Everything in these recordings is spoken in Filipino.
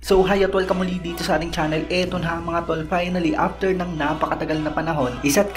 So hi at welcome muli dito sa ating channel. Eto na mga tol, finally after ng napakatagal na panahon, 1.5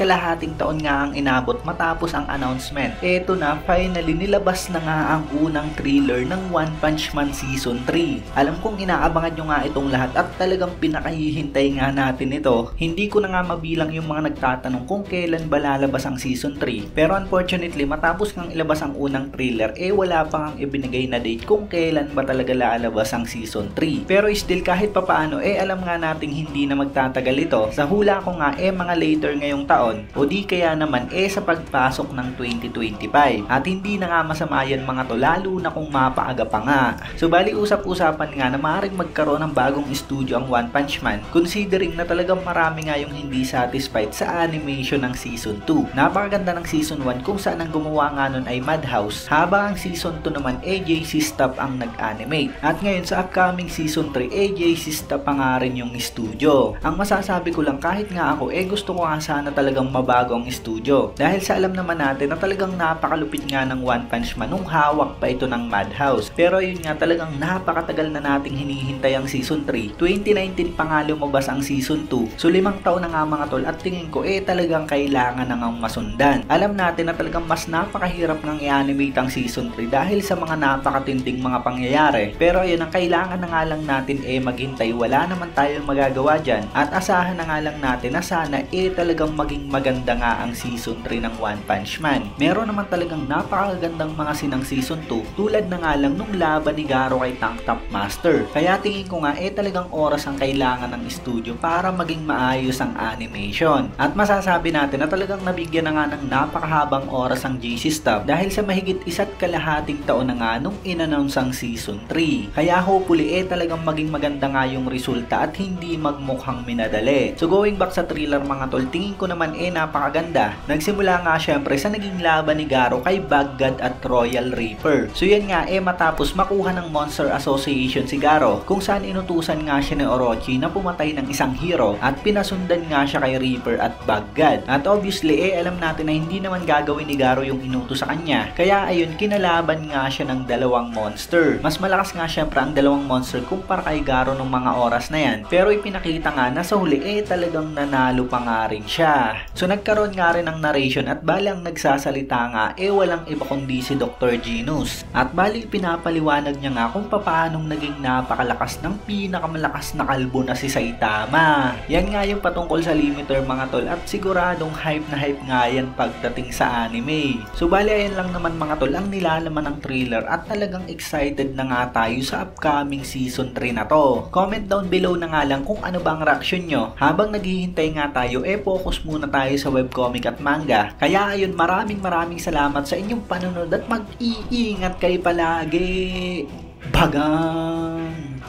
taon nga ang inabot matapos ang announcement. Eto na, finally nilabas na nga ang unang trailer ng One Punch Man Season 3. Alam kong inaabangan nyo nga itong lahat at talagang pinakahihintay nga natin ito. Hindi ko na nga mabilang yung mga nagtatanong kung kailan ba lalabas ang Season 3. Pero unfortunately, matapos ngang ilabas ang unang trailer, wala pa ngang ibinigay na date kung kailan ba talaga lalabas ang Season 3. Pero still kahit papaano alam nga nating hindi na magtatagal ito. Sa hula ko nga mga later ngayong taon o di kaya naman sa pagpasok ng 2025. At hindi na nga masama yan mga to, lalo na kung mapaaga pa nga. So bali usap-usapan nga na maaaring magkaroon ng bagong studio ang One Punch Man, considering na talagang marami nga yung hindi satisfied sa animation ng Season 2. Napakaganda ng Season 1 kung saan ang gumawa nga nun ay Madhouse, habang ang Season 2 naman JC Staff ang nag-animate. At ngayon sa upcoming Season 3 JC Staff pa nga rin yung studio. Ang masasabi ko lang, kahit nga ako gusto ko nga sana talagang mabago ang studio, dahil sa alam naman natin na talagang napakalupit nga ng One Punch Man nung hawak pa ito ng Madhouse. Pero yun nga, talagang napakatagal na nating hinihintay ang Season 3. 2019 pa nga lumabas ang Season 2. So 5 taon na nga mga tol, at tingin ko talagang kailangan na ngang masundan. Alam natin na talagang mas napakahirap ngang i-animate ang Season 3 dahil sa mga napakatinding mga pangyayari. Pero ayun, ang kailangan na nga lang natin maghintay. Wala naman tayong magagawa dyan. At asahan na nga lang natin na sana talagang maging maganda nga ang Season 3 ng One Punch Man. Meron naman talagang napakagandang mga sinang Season 2, tulad na nga lang nung laban ni Garo kay Tank Top Master. Kaya tingin ko nga talagang oras ang kailangan ng studio para maging maayos ang animation. At masasabi natin na talagang nabigyan na nga ng napakahabang oras ang JC Staff dahil sa mahigit 1.5 taon na nga nung in-announce ang Season 3. Kaya hopefully talagang maging maganda nga yung resulta at hindi magmukhang minadali. So going back sa thriller mga tol, tingin ko naman napakaganda. Nagsimula nga syempre sa naging laban ni Garo kay Baghdad at Royal Reaper. So yan nga matapos makuha ng Monster Association si Garo, kung saan inutusan nga siya ni Orochi na pumatay ng isang hero at pinasundan nga siya kay Reaper at Baghdad. At obviously alam natin na hindi naman gagawin ni Garo yung inutos sa kanya. Kaya ayun, kinalaban nga siya ng dalawang monster. Mas malakas nga syempre ang dalawang monster kumpara kay Garo nung mga oras na yan. Pero ipinakita nga na sa huli talagang nanalo pa nga rin siya. So nagkaroon nga rin ng narration at bali ang nagsasalita nga walang iba kundi si Dr. Genos. At bali pinapaliwanag niya nga kung paanong naging napakalakas ng pinakamalakas na kalbo na si Saitama. Yan nga yung patungkol sa limiter mga tol, at siguradong hype na hype nga yan pagdating sa anime. So bali ayan lang naman mga tol ang nilalaman ng trailer, at talagang excited na nga tayo sa upcoming Season 3 na to. Comment down below na nga lang kung ano ba ang reaction nyo. Habang naghihintay nga tayo, focus muna tayo sa webcomic at manga. Kaya ayun, maraming salamat sa inyong panonood at mag-iingat kayo palagi. Bagang!